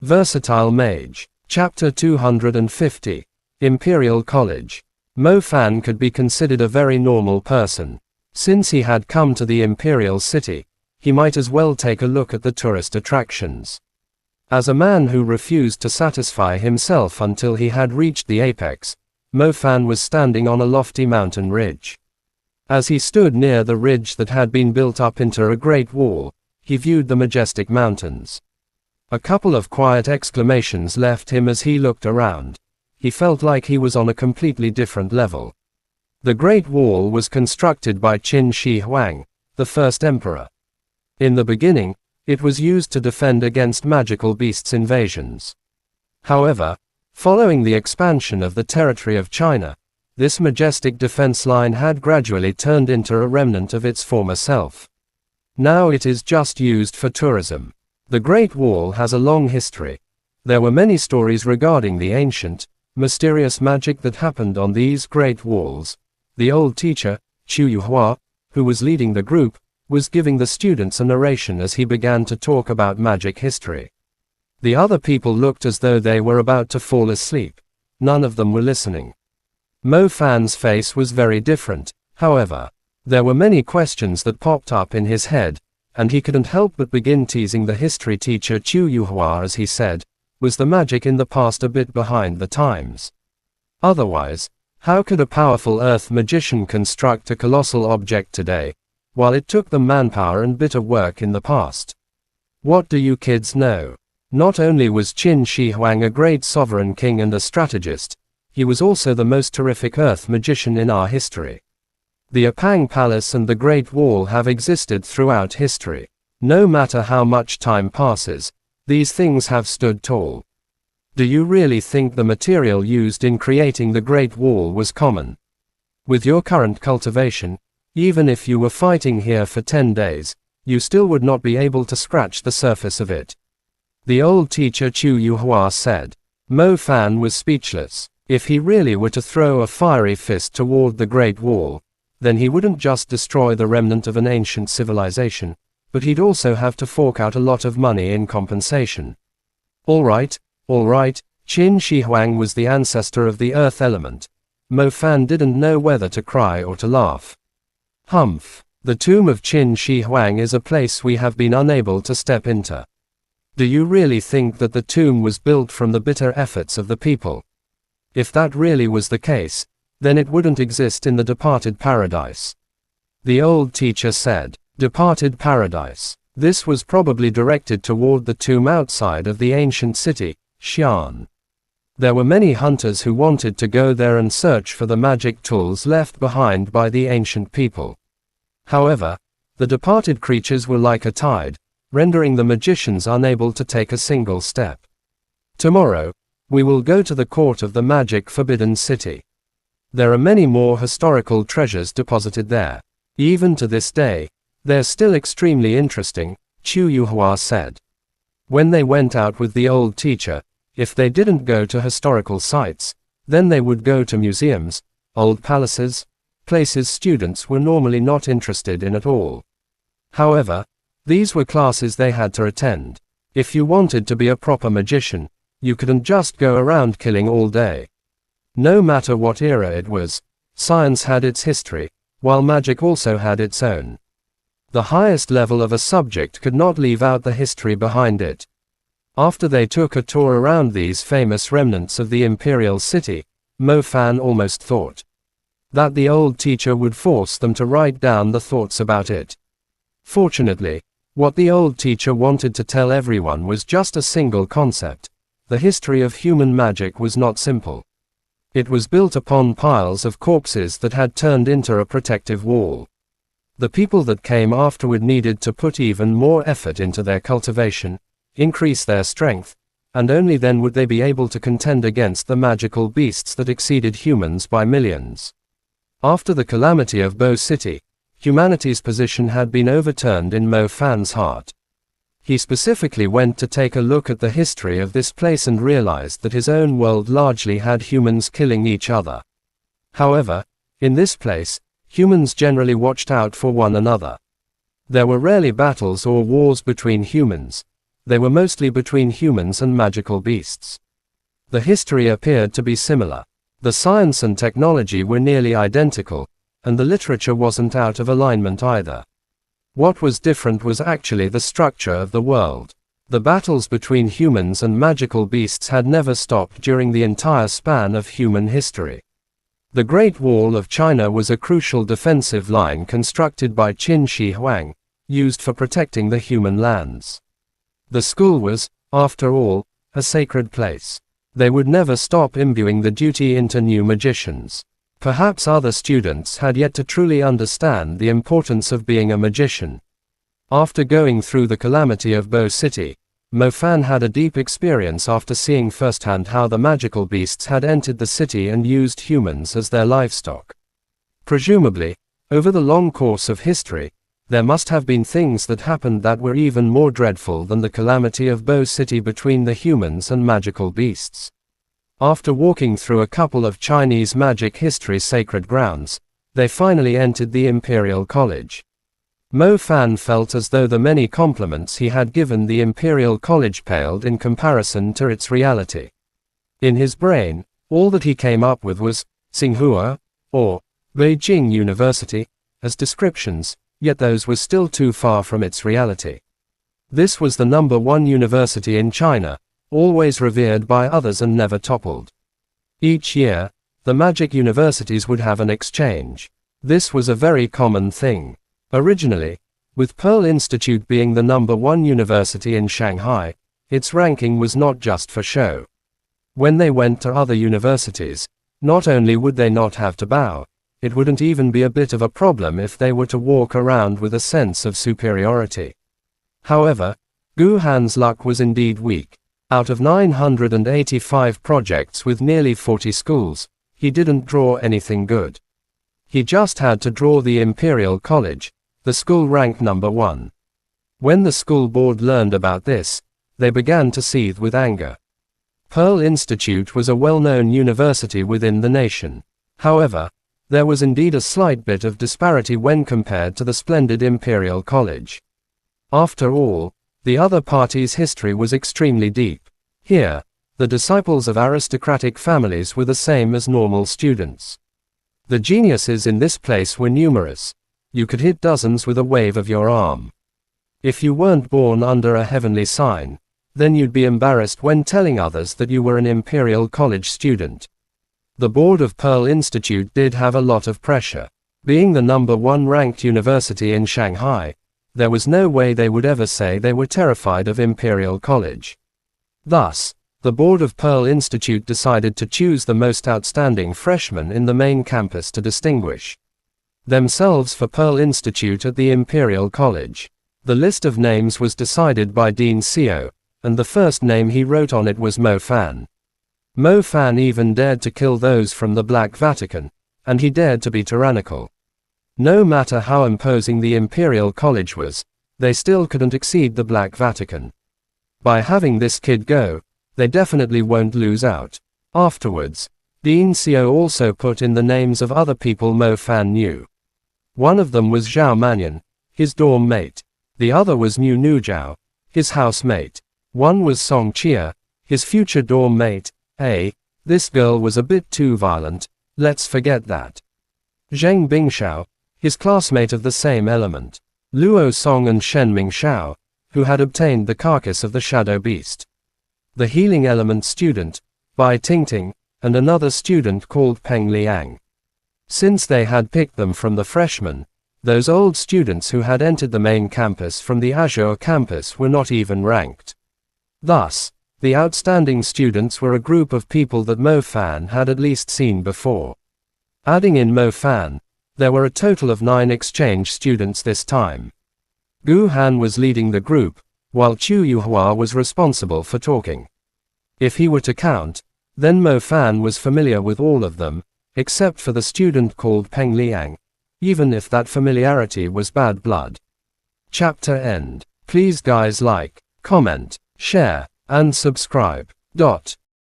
Versatile Mage. Chapter 250. Imperial College. Mo Fan could be considered a very normal person. Since he had come to the Imperial City, he might as well take a look at the tourist attractions. As a man who refused to satisfy himself until he had reached the apex, Mo Fan was standing on a lofty mountain ridge. As he stood near the ridge that had been built up into a great wall, he viewed the majestic mountains. A couple of quiet exclamations left him as he looked around. He felt like he was on a completely different level. The Great Wall was constructed by Qin Shi Huang, the first emperor. In the beginning, it was used to defend against magical beasts' invasions. However, following the expansion of the territory of China, this majestic defense line had gradually turned into a remnant of its former self. Now it is just used for tourism. The Great Wall has a long history. There were many stories regarding the ancient, mysterious magic that happened on these great walls. The old teacher, Chu Yuhua, who was leading the group, was giving the students a narration as he began to talk about magic history. The other people looked as though they were about to fall asleep. None of them were listening. Mo Fan's face was very different, however. There were many questions that popped up in his head, and he couldn't help but begin teasing the history teacher Chu Yuhua as he said, was the magic in the past a bit behind the times? Otherwise, how could a powerful earth magician construct a colossal object today, while it took them manpower and bitter work in the past? What do you kids know? Not only was Qin Shi Huang a great sovereign king and a strategist, he was also the most terrific earth magician in our history. The Apang Palace and the Great Wall have existed throughout history. No matter how much time passes, these things have stood tall. Do you really think the material used in creating the Great Wall was common? With your current cultivation, even if you were fighting here for 10 days, you still would not be able to scratch the surface of it. The old teacher Chu Yuhua said. Mo Fan was speechless. If he really were to throw a fiery fist toward the Great Wall, then he wouldn't just destroy the remnant of an ancient civilization, but he'd also have to fork out a lot of money in compensation. All right, Qin Shi Huang was the ancestor of the earth element. Mo Fan didn't know whether to cry or to laugh. Humph. The tomb of Qin Shi Huang is a place we have been unable to step into. Do you really think that the tomb was built from the bitter efforts of the people? If that really was the case, then it wouldn't exist in the departed paradise. The old teacher said. Departed paradise. This was probably directed toward the tomb outside of the ancient city, Xi'an. There were many hunters who wanted to go there and search for the magic tools left behind by the ancient people. However, the departed creatures were like a tide, rendering the magicians unable to take a single step. Tomorrow, we will go to the court of the magic forbidden city. There are many more historical treasures deposited there. Even to this day, they're still extremely interesting, Chu Yuhua said. When they went out with the old teacher, if they didn't go to historical sites, then they would go to museums, old palaces, places students were normally not interested in at all. However, these were classes they had to attend. If you wanted to be a proper magician, you couldn't just go around killing all day. No matter what era it was, science had its history, while magic also had its own. The highest level of a subject could not leave out the history behind it. After they took a tour around these famous remnants of the Imperial City, Mo Fan almost thought that the old teacher would force them to write down the thoughts about it. Fortunately, what the old teacher wanted to tell everyone was just a single concept. The history of human magic was not simple. It was built upon piles of corpses that had turned into a protective wall. The people that came afterward needed to put even more effort into their cultivation, increase their strength, and only then would they be able to contend against the magical beasts that exceeded humans by millions. After the calamity of Bo City, humanity's position had been overturned in Mo Fan's heart. He specifically went to take a look at the history of this place and realized that his own world largely had humans killing each other. However, in this place, humans generally watched out for one another. There were rarely battles or wars between humans. they were mostly between humans and magical beasts. The history appeared to be similar. The science and technology were nearly identical, and the literature wasn't out of alignment either. What was different was actually the structure of the world. The battles between humans and magical beasts had never stopped during the entire span of human history. The Great Wall of China was a crucial defensive line constructed by Qin Shi Huang, used for protecting the human lands. The school was, after all, a sacred place. They would never stop imbuing the duty into new magicians. Perhaps other students had yet to truly understand the importance of being a magician. After going through the calamity of Bo City, Mo Fan had a deep experience after seeing firsthand how the magical beasts had entered the city and used humans as their livestock. Presumably, over the long course of history, there must have been things that happened that were even more dreadful than the calamity of Bo City between the humans and magical beasts. After walking through a couple of Chinese magic history sacred grounds, they finally entered the Imperial College. Mo Fan felt as though the many compliments he had given the Imperial College paled in comparison to its reality. In his brain, all that he came up with was Tsinghua, or Beijing University, as descriptions, yet those were still too far from its reality. This was the #1 university in China, always revered by others and never toppled. Each year, the magic universities would have an exchange. This was a very common thing. Originally, with Pearl Institute being the #1 university in Shanghai, its ranking was not just for show. When they went to other universities, not only would they not have to bow, it wouldn't even be a bit of a problem if they were to walk around with a sense of superiority. However, Gu Han's luck was indeed weak. Out of 985 projects with nearly 40 schools, he didn't draw anything good. He just had to draw the Imperial College, the school ranked #1. When the school board learned about this, they began to seethe with anger. Pearl Institute was a well-known university within the nation. However, there was indeed a slight bit of disparity when compared to the splendid Imperial College. After all, the other party's history was extremely deep. Here, the disciples of aristocratic families were the same as normal students. The geniuses in this place were numerous. You could hit dozens with a wave of your arm. If you weren't born under a heavenly sign, then you'd be embarrassed when telling others that you were an Imperial College student. The board of Pearl Institute did have a lot of pressure. Being the #1 ranked university in Shanghai, there was no way they would ever say they were terrified of Imperial College. Thus, the board of Pearl Institute decided to choose the most outstanding freshmen in the main campus to distinguish themselves for Pearl Institute at the Imperial College. The list of names was decided by Dean Seo, and the first name he wrote on it was Mo Fan. Mo Fan even dared to kill those from the Black Vatican, and he dared to be tyrannical. No matter how imposing the Imperial College was, they still couldn't exceed the Black Vatican. By having this kid go, they definitely won't lose out. Afterwards, Dean Seo also put in the names of other people Mo Fan knew. One of them was Zhao Manyan, his dorm mate. The other was Mu Nuzhao, his housemate. One was Song Chia, his future dorm mate. This girl was a bit too violent, let's forget that. Zheng Bingshao, his classmate of the same element. Luo Song and Shen Mingshao, who had obtained the carcass of the shadow beast. The healing element student, Bai Tingting, and another student called Peng Liang. Since they had picked them from the freshmen, those old students who had entered the main campus from the Azure campus were not even ranked. Thus, the outstanding students were a group of people that Mo Fan had at least seen before. Adding in Mo Fan, there were a total of 9 exchange students this time. Gu Han was leading the group, while Chu Yuhua was responsible for talking. If he were to count, then Mo Fan was familiar with all of them, except for the student called Peng Liang, even if that familiarity was bad blood. Chapter end. Please guys like, comment, share, and subscribe.